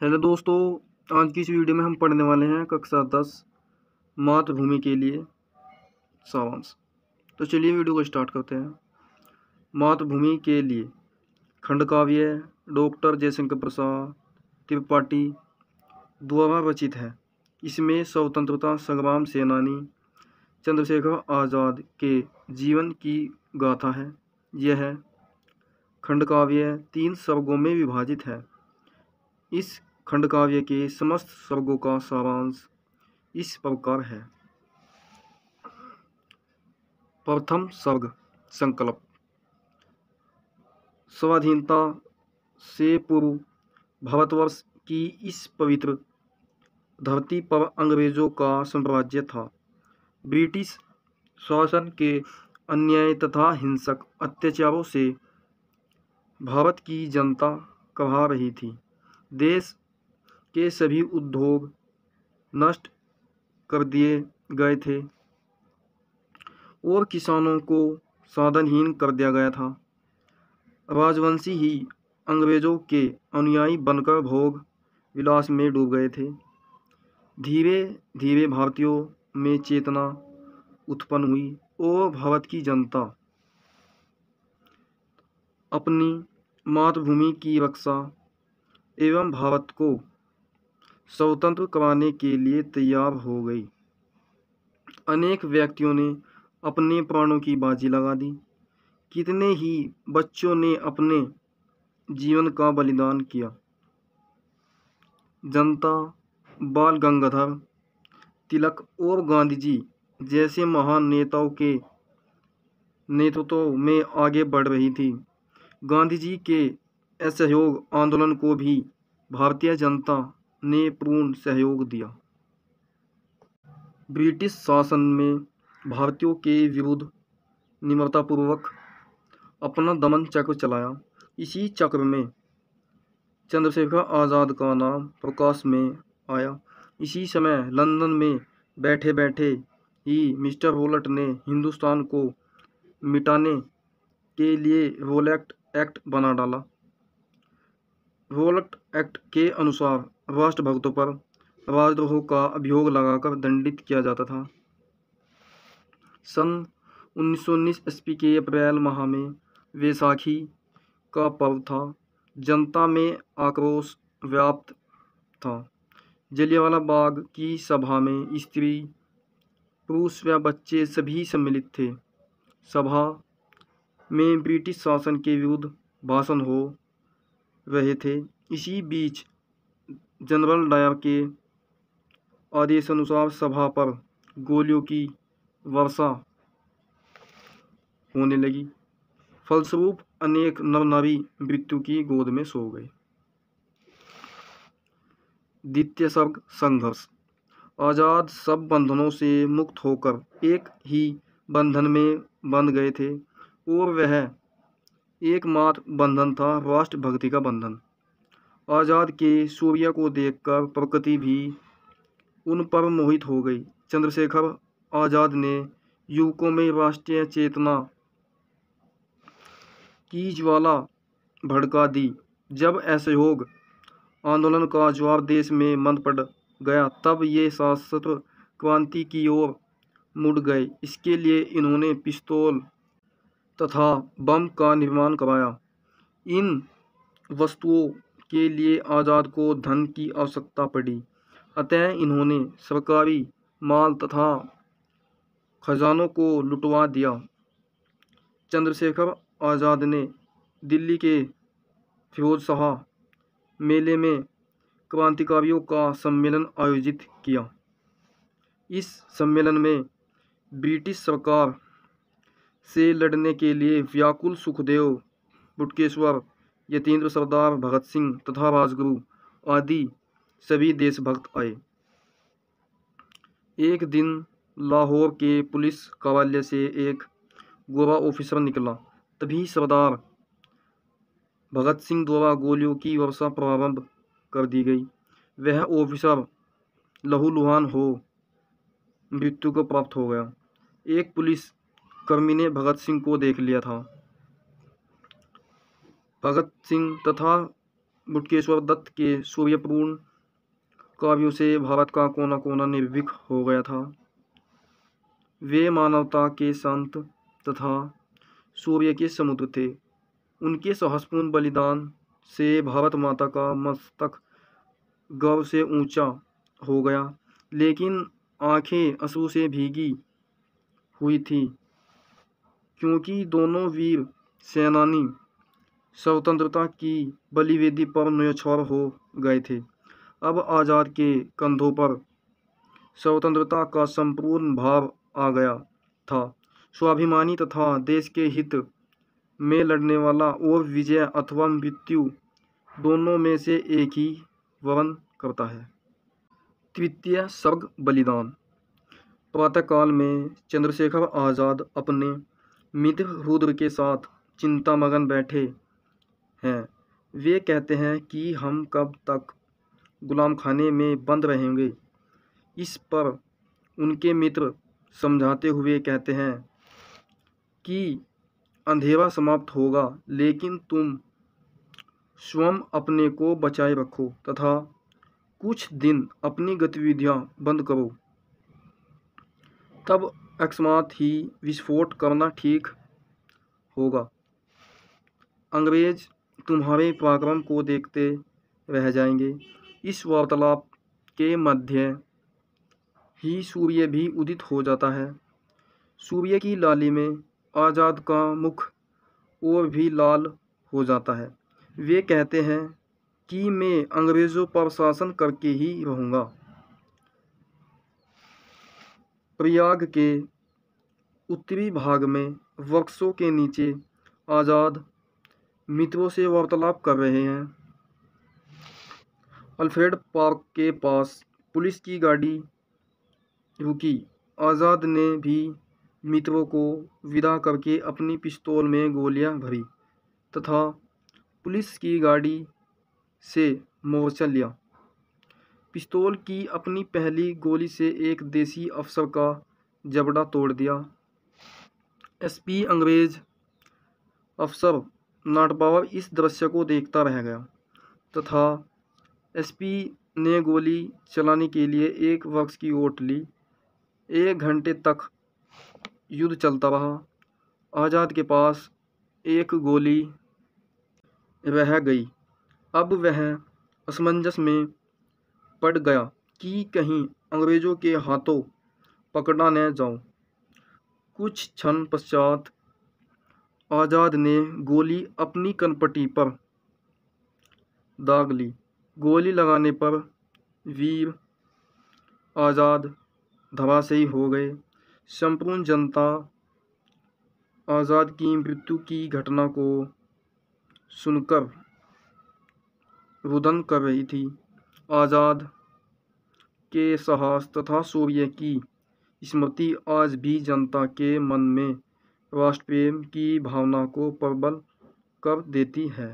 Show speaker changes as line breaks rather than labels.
Hello दोस्तों, आज की इस वीडियो में हम पढ़ने वाले हैं कक्षा 10 मातृभूमि के लिए सारांश। तो चलिए वीडियो को स्टार्ट करते हैं। मातृभूमि के लिए खंड काव्य डॉक्टर जयशंकर प्रसाद त्रिपाठी द्वारा रचित है। इसमें स्वतंत्रता संग्राम सेनानी चंद्रशेखर आज़ाद के जीवन की गाथा है। यह खंड काव्य 3 सर्गों में विभाजित है। इस खंड काव्य के समस्त सर्गों का सारांश इस प्रकार है। प्रथम सर्ग संकल्प। स्वाधीनता से पूर्व भारतवर्ष की इस पवित्र धरती पर अंग्रेजों का साम्राज्य था। ब्रिटिश शासन के अन्याय तथा हिंसक अत्याचारों से भारत की जनता कहा रही थी। देश के सभी उद्योग नष्ट कर दिए गए थे और किसानों को साधनहीन कर दिया गया था। राजवंशी ही अंग्रेजों के अनुयायी बनकर भोग विलास में डूब गए थे। धीरे धीरे भारतीयों में चेतना उत्पन्न हुई और भारत की जनता अपनी मातृभूमि की रक्षा एवं भारत को स्वतंत्र कराने के लिए तैयार हो गई। अनेक व्यक्तियों ने अपने प्राणों की बाजी लगा दी। कितने ही बच्चों ने अपने जीवन का बलिदान किया। जनता बाल गंगाधर तिलक और गांधी जी जैसे महान नेताओं के नेतृत्व में आगे बढ़ रही थी। गांधी जी के असहयोग आंदोलन को भी भारतीय जनता ने पूर्ण सहयोग दिया। ब्रिटिश शासन में भारतीयों के विरुद्ध निम्रतापूर्वक अपना दमन चक्र चलाया। इसी चक्र में चंद्रशेखर आज़ाद का नाम प्रकाश में आया। इसी समय लंदन में बैठे बैठे ही मिस्टर रॉलेट ने हिंदुस्तान को मिटाने के लिए रॉलेट एक्ट बना डाला। रॉलेट एक्ट के अनुसार राष्ट्रभक्तों पर राजद्रोह का अभियोग लगाकर दंडित किया जाता था। सन 1919 ईस्वी के अप्रैल माह में वैसाखी का पर्व था। जनता में आक्रोश व्याप्त था। जलियांवाला बाग की सभा में स्त्री पुरुष व बच्चे सभी सम्मिलित थे। सभा में ब्रिटिश शासन के विरुद्ध भाषण हो रहे थे। इसी बीच जनरल डायर के आदेशानुसार सभा पर गोलियों की वर्षा होने लगी। फलस्वरूप अनेक नर नारी मृत्यु की गोद में सो गए। द्वितीय सर्ग संघर्ष। आज़ाद सब बंधनों से मुक्त होकर एक ही बंधन में बंध गए थे और वह एकमात्र बंधन था राष्ट्रभक्ति का बंधन। आज़ाद के सूर्य को देखकर प्रकृति भी उन पर मोहित हो गई। चंद्रशेखर आज़ाद ने युवकों में राष्ट्रीय चेतना की ज्वाला भड़का दी। जब असहयोग आंदोलन का ज्वार देश में मंद पड़ गया तब ये सशस्त्र क्रांति की ओर मुड़ गए। इसके लिए इन्होंने पिस्तौल तथा बम का निर्माण कराया। इन वस्तुओं के लिए आज़ाद को धन की आवश्यकता पड़ी, अतः इन्होंने सरकारी माल तथा खजानों को लुटवा दिया। चंद्रशेखर आज़ाद ने दिल्ली के फिरोजशाह मेले में क्रांतिकारियों का सम्मेलन आयोजित किया। इस सम्मेलन में ब्रिटिश सरकार से लड़ने के लिए व्याकुल सुखदेव, बटुकेश्वर, यतीन्द्र सरदार, भगत सिंह तथा राजगुरु आदि सभी देशभक्त आए। एक दिन लाहौर के पुलिस कार्यालय से एक गोरा ऑफिसर निकला। तभी सरदार भगत सिंह द्वारा गोलियों की वर्षा प्रारंभ कर दी गई। वह ऑफिसर लहूलुहान हो मृत्यु को प्राप्त हो गया। एक पुलिस कर्मी ने भगत सिंह को देख लिया था। भगत सिंह तथा बटुकेश्वर दत्त के सूर्यपूर्ण काव्यों से भारत का कोना कोना निर्भीक हो गया था। वे मानवता के संत तथा सूर्य के समुद्र थे। उनके साहसपूर्ण बलिदान से भारत माता का मस्तक गर्व से ऊंचा हो गया, लेकिन आंखें आंसू से भीगी हुई थी, क्योंकि दोनों वीर सेनानी स्वतंत्रता की बलिवेदी पर न्यौछावर हो गए थे। अब आज़ाद के कंधों पर स्वतंत्रता का संपूर्ण भार आ गया था। स्वाभिमानी तथा देश के हित में लड़ने वाला और विजय अथवा मृत्यु दोनों में से एक ही वर्ण करता है। तृतीय सर्ग बलिदान। प्रातःकाल में चंद्रशेखर आज़ाद अपने मित्र रुद्र के साथ चिंतामग्न बैठे हैं। वे कहते हैं कि हम कब तक गुलाम खाने में बंद रहेंगे। इस पर उनके मित्र समझाते हुए कहते हैं कि अंधेरा समाप्त होगा, लेकिन तुम स्वयं अपने को बचाए रखो तथा कुछ दिन अपनी गतिविधियां बंद करो, तब अकस्मात ही विस्फोट करना ठीक होगा। अंग्रेज तुम्हारे पराक्रम को देखते रह जाएंगे। इस वार्तालाप के मध्य ही सूर्य भी उदित हो जाता है। सूर्य की लाली में आज़ाद का मुख और भी लाल हो जाता है। वे कहते हैं कि मैं अंग्रेज़ों पर शासन करके ही रहूँगा। प्रयाग के उत्तरी भाग में वृक्षों के नीचे आज़ाद मित्रों से वार्तालाप कर रहे हैं। अल्फ्रेड पार्क के पास पुलिस की गाड़ी रुकी। आज़ाद ने भी मित्रों को विदा करके अपनी पिस्तौल में गोलियां भरी तथा पुलिस की गाड़ी से मोर्चा लिया। पिस्तौल की अपनी पहली गोली से एक देसी अफसर का जबड़ा तोड़ दिया। एसपी अंग्रेज अफसर नाटपावर इस दृश्य को देखता रह गया तथा एसपी ने गोली चलाने के लिए एक वृक्ष की ओट ली। 1 घंटे तक युद्ध चलता रहा। आज़ाद के पास एक गोली रह गई। अब वह असमंजस में पड़ गया कि कहीं अंग्रेज़ों के हाथों पकड़ा न जाऊं। कुछ क्षण पश्चात आज़ाद ने गोली अपनी कनपटी पर दाग ली। गोली लगाने पर वीर आज़ाद धराशायी हो गए। संपूर्ण जनता आज़ाद की मृत्यु की घटना को सुनकर रुदन कर रही थी। आज़ाद के साहस तथा शौर्य की स्मृति आज भी जनता के मन में राष्ट्रप्रेम की भावना को प्रबल कर देती है।